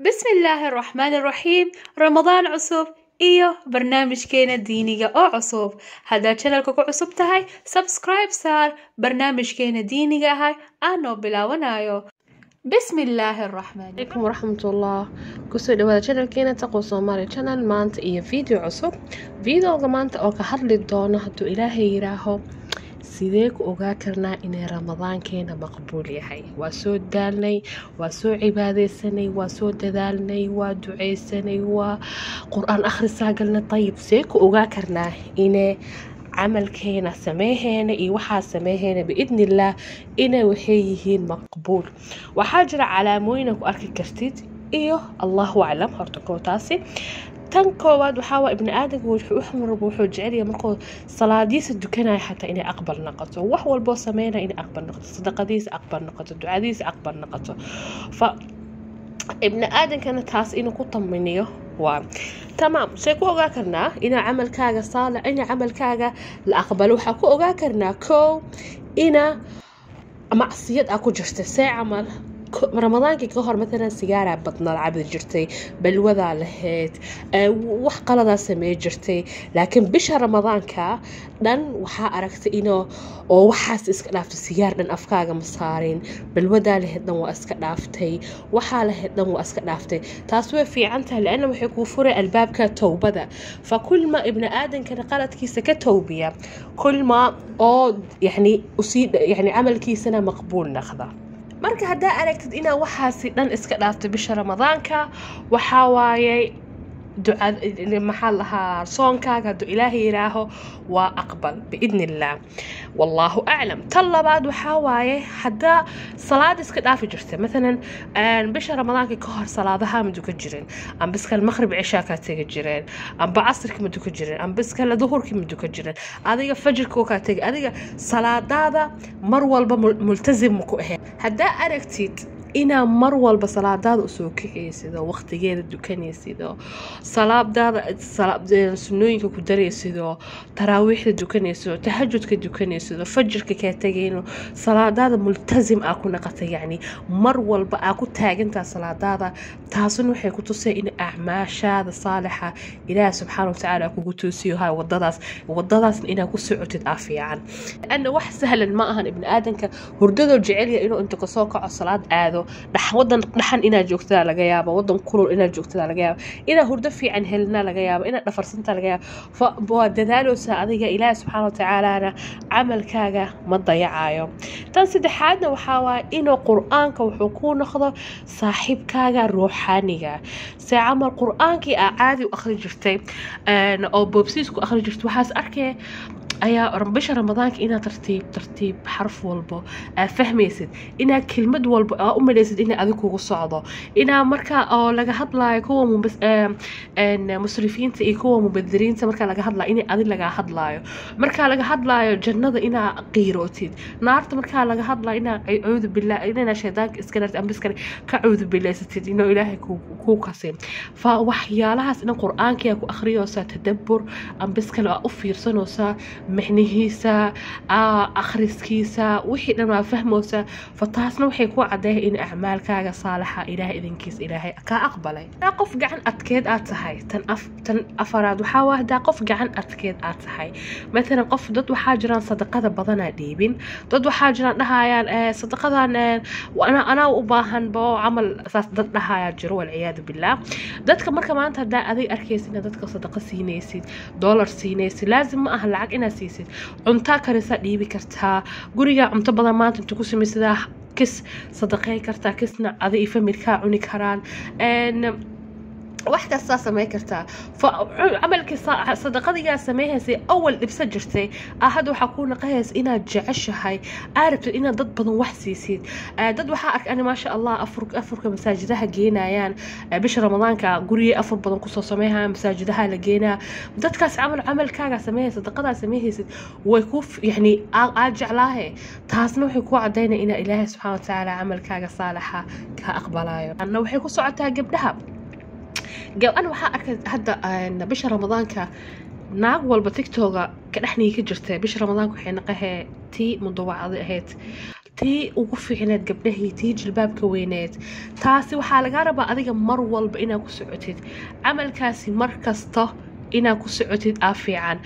بسم الله الرحمن الرحيم. رمضان عصوب iyo barnaamijkeena diiniga oo cusub. haddaad channelka ku cusub tahay subscribe saar barnaamijkeena diiniga ahay aanoo bilaawanayo. بسم الله الرحمن عليكم ورحمة الله. كسو دوادا channelkeena Taqwa Soomaali channel maanta iyo video cusub. videoga maanta oo ka hadli doono hadduu Ilaahay yiraaho sidee ku ogaa karnaa inay ramadaankeena maqbuul yahay. waa soo daalnay, waa soo cibaadeysanay, waa soo dadaalnay, waa duceysanay, waa qur'aan akhrisaa galnay. طيب sidee ku ogaa karnaa inay camalkeena sameeheena iyo waxaa sameeheena biidni illaah inay waxay yihiin maqbuul. waxaa jira calaamooyin ku arki kartid iyo allahu aclam. horta kootaasi tan koowaad waxaa waa ibni aadamku wuxuu jecel yahay markuu salaadiisa dukanaya xataa inay aqbal noqoto, wax walboo sameynaya inay aqbal noqoto, sadaqadiisa aqbal noqoto, ducadiisa aqbal noqoto. fa ibni aadankana taas inuu ku taminiyo waa tamaam. see ku ogaa karnaa inaa camalkaaga saala inaa camalkaaga la aqbalo? waxaa ku ogaa karnaa kow inaa macsiyad aa ku jirta. see camal ramadaankii ka hor matalan sigaaraa badnaa cabi jirtay, balwadaa lahayd, wax qaladaa samey jirtay. laakiin bisha ramadaanka dhan waxaa aragtay inoo oo waxaas iska dhaaftay. sigaar dhan afkaaga ma saarin, balwadaa lahayd dhan waa iska dhaaftay, waxaa lahayd dhan waa iska dhaaftay. taas way fiican tahay laana waxay kuu furay albaabka towbada. fa kulma ibni aadankana qaladkiisa ka towbiya kulma oo yani camalkiisana maqbuul noqda. marka haddaa aragtid inaa waxaasi dhan iska dhaafto bisha ramadaanka, waxaa waaye maxaa lahaa soonkaaga hadduu ilaahay yiraaho waa aqbal biidni illaah, wallaahu aclam. tan labaad waxaa waaye haddaa salaad iska dhaafi jirta matalan bisha ramadaanka ka hor salaadaha ma dukan jirin, amba iskale maqrib cishaa kaa tegi jireen, amba casrki ma dukan jirin, amba iskale duhurki ma dukan jirin, adiga fajirka kaa tegi, adiga salaadaada mar walba multazim ma ku ahayn. haddaa aragtid inaa mar walba salaadaada usoo kiciysido, waqtigeeda dukanaysido, salaadaada sunnooyinka ku daraysido, taraawiixda dukanaysido, tahajudka dukanaysido, fajirka kaa tegayno, salaadaada multazim aa ku naqatay, yani mar walba aa ku taagantaa salaadaada. taasuna waxay ku tusay in acmaashaada saalixa ilaahi subxaana watacaala kugu toosiyo hay wadadaasna inaa ku socotid aa fiican. ana wax sahlan ma ahan ibni aadanka hurdadoo jecelya inuu inta kasoo kaco salaad aado. wadan dhaxan inaad joogtada laga yaabo, wadan kulul inaad joogtada laga yaabo, inaad hurdo fiican helina laga yaabo, inaad dhafarsanta laga yaabo. waa dadaaloosaa adiga, ilaahi subxaana watacaalana camalkaaga ma dayacayo. tan saddexaadna waxaa waaya inuu qur'aanka wuxuu kuu noqdo saaxiibkaaga ruuxaaniga. see camal qur'aankii aa caadi u akhri jirtay oo boobsiis ku akhri jirtay, waxaas arkee ayaa bisha ramadaanka inaad tartiib xarf walbo aa fahmaysid, inaad kelmad walbo aa u malaysid inay adig kugu socdo, inaa markaa oo laga hadlaayo kuwa musrifiinta iyo kuwa mubadiriinta markaa laga hadlaayo inay adig laga hadlaayo, markaa laga hadlaayo jannada inaa qiirootid, naarta markaa laga hadlaayo inaa cuudu billah inaa shaydaanka iska nartid amba iskale ka cuudu billaysatid inuu ilaahay kuu kasin. fa waxyaalahaas in qur'aankiia ku akhriyoosaa tadabbur amba iskale aa u fiirsanoosaa micnihiisa, akhriskiisa, wixii dhan waa fahmoosa. fa taasna waxay ku cadeeya in acmaalkaaga saalixa ilaahay idinkiisa ilaahay kaa aqbalay. hadaa qof gacan adkeed aad tahay, tan afaraad waxaa waa hadaa qof gacan adkeed aad tahay. matalan qof dad waxaa jiraan sadaqada badanaa dhiibin, dad waxaa jiraan dhahayaan sadaqadan anaa u baahan bo camal saas dad dhahayaa jiro walciyaadu billaah. dadka marka maanta hadaa adig arkaysid inaad dadka sadaqa siinaysid, doolar siinaysid, laazim ma aha lacag inaad siisid. cuntaa karisaa dhiibi kartaa, gurigaa cunto badan maanta inta ku samaysadaa kis sadaqey kartaa, kisna adi iyo familkaa cuni karaan, wax kastaa samey kartaa. fa camalkii sadaqadigaa sameehaysay awal dhibsa jirtay hadda waxaa kuu naqahaysa inaad jeceshahay, aa rabtid inaad dad badan wax siisid. dad waxaa arkay ani maasha allah afurka masaajidaha geenayaan bisha ramadaanka, gurigay afur badan kusoo sameeyhayaan, masaajidaha la geenaa. dadkaas camalkaaga sameehaysa, sadaqadaa sameehaysid way ku yani aad jeclaahe. taasna waxay kuu cadaynaya inaa ilaahay subxaana watacaala camalkaaga saalixa ka aqbalayo. anna waxay ku socotaa gabdhaha. أنا waxaa arkay hadda bisha ramadaanka naag walba tiktoga ka dhaxnii ka jirtay bisha ramadaanka waxay naqahay tii mudawacada ahayd tii ugu fiicneed gabdhahii tii jilbaabka weyneed taasi waxaa lagaa rabaa adiga mar walba inaad ku socotid camalkaasi mar kasta inaad ku socotid aa fiican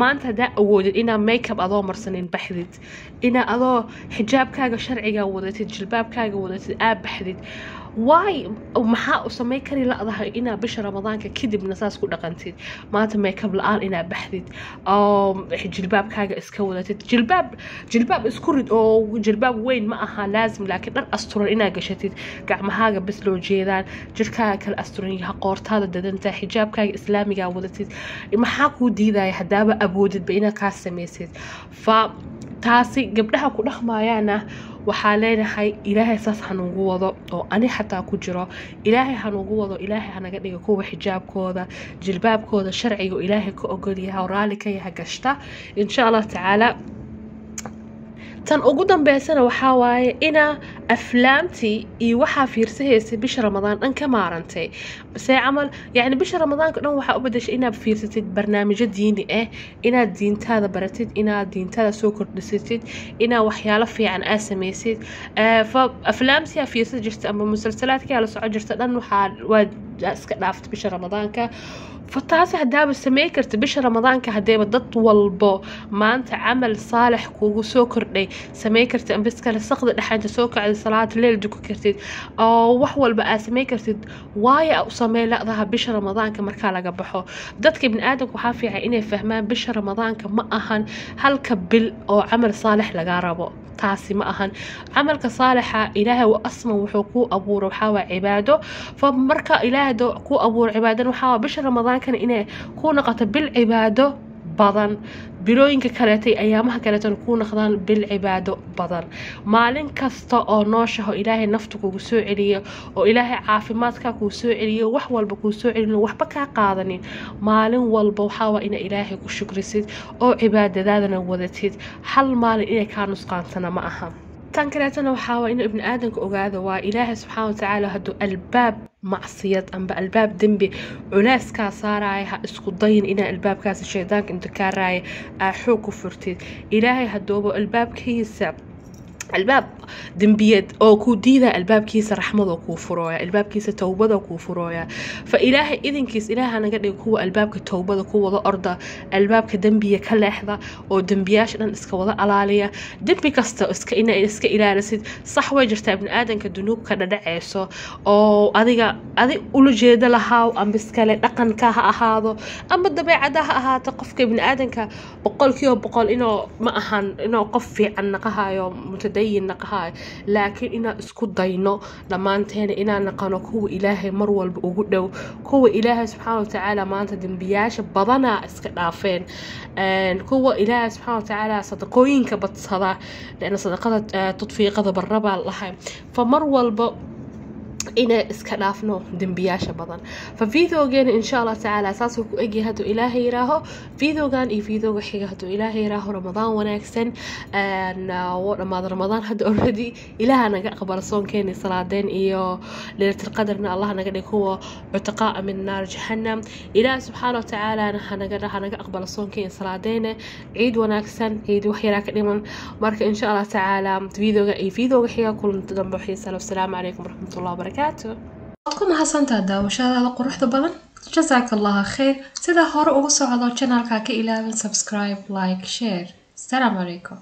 maanta haddaa awoodid inaad makeup adoo marsanin baxdid inaad adoo xijaabkaaga sharciga wadatid jilbaabkaaga wadatid aa baxdid واي maxaa u sameyn kari laadahay inaa bisha ramadaanka kadibna saas ku dhaqantid maanta makeup la'aan inaa baxdid oo jilbaabkaaga iska wadatid jilbaab isku rid oo jilbaab weyn ma aha laazim laakiin dhar asturan inaa gashatid gacmahaaga bas loo jeedaan jirkaaga kala asturan yahay qoortaada dadanta xijaabkaaga islaamiga wadatid maxaa kuu diidaya haddaaba awoodidba inaa kaa samaysid fa taasi gabdhaha ku dhaqmayaana waxaa leenahay ilaahay saas hanuugu wado oo ani xataa ku jiro ilaahay hanuugu wado ilaahay hanaga dhiga kuwa xijaabkooda jilbaabkooda sharciga oo ilaahay ka ogol yahay oo raali ka yahay gashta insha Allah tacaala tan ugu dambeysana waxaa waaye inaa aflaamtii iyo waxaa fiirsahaysay bisha ramadaan dhan ka maarantay base camal yani bisha ramadaanka dhan waxaa u bedeshay inaad fiirsatid barnaamijyo diini ah inaad diintaada baratid inaad diintaada soo kordhisatid inaad waxyaalo fiican aa samaysid fa aflaamtii aa fiirsan jirta ama musalsalaadkii aa la socon jirta dhan waa iska dhaaftay bisha ramadaanka فتاس هداب السماء كرت بشر رمضان كهداب ضد والبو ما أنت عمل صالح كوجو سكر لي سماء كرت أم بس كلا سقط لحد سوكر على صلاة الليل دوك كرتيد أو وحول بقى سماء كرت واي أو سماء لا ذها بشر رمضان كمركالة جبحه ضدك ابن آدم وحافي عينه فهمان بشر رمضان كما أهن هل كبل أو عمل صالح لجاربه taasi ma ahan camalka saalixa ilaahay waa asma wuxuu ku abuuro waxa waa cibaado fa marka ilaahay ku abuuro cibaadana waxa bisha ramadaankan inay ku noqoto bil cibaado badan bilooyinka kaleetay ayaamaha kaleetan ku noqdaan bil cibaado badan maalin kasta oo nooshaho ilaahay naftu kugu soo celiyo oo ilaahay caafimaadka kugu soo celiyo wax walba kugu soo celiyo waxba ka qaadanin maalin walba waxa waa in ilaahay ku shukrisid oo cibaadadaadana wadatid hal maalin inay ka nusqaantana ma aha tan kaleetana waxa waa in ibn aadanka ogaado waa ilaahay subxaanahu wa ta'aala haduu albaab معصية أم بألباب دنبي عناس كاساراي اسكو ضين إنا الباب كاس الشيطان انت كاراي حوكو فرتيد إلهي هدوبو الباب كيسا الباب دنبيد أو كوديدا الباب كيس رحمة وكوفرويا الباب كيس توبة وكوفرويا فإلهي إذن كيس إلهي أنا قد هو الباب كتوبة وكوة أرض الباب كدنبية كلاحظة أو دنبياش أن إسك وضع علالية دنبي كستا إسك إنا إسك إلهي رسيد صح وجرت ابن آدم كدنوب كان دعيسو أو أذي أولو جيدا لها وأم بسكالي لقن كاها أهاضو أما الدبيعة داها أها تقفك ابن آدم كبقول كيو بقول إنو ما أهان إنو قفي عنقها يوم متدين نقها لكن إنا اسكو داينو لما انتهينا إنا نقانو كو إلهي مروال بأقودو كو إلهي سبحانه وتعالى ما انت دنبياش بضنا اسكتافين كو إلهي سبحانه وتعالى صدقوين كبتصدا لأن صدقات تطفي غضب الرب الله فمروال إنا إسكنافنو دنبياشة بدن ففيديو جان إن شاء الله تعالى أساسه كأجي هدو إلهي راهو فيديو جان فيديو حاجة هدو إلهي راهو رمضان ونكسن رمضان هدو أوريدي إله أنا قبل صون كاني صلاتين إيو ليلة القدر إن الله نقدر هو عتقاء من نار جهنم إله سبحانه وتعالى أنا قبل صون كاني صلاتين عيد ونكسن عيد وحيراك اليوم مرك إن شاء الله تعالى فيديو حاجة كل تدمر حيسا والسلام عليكم ورحمة الله وبركاته أدكم حسنت daawashada quruxda badan jazakallahu khair sida hore ugu soo codol channelka ka ilaalin subscribe like share assalamu alaykum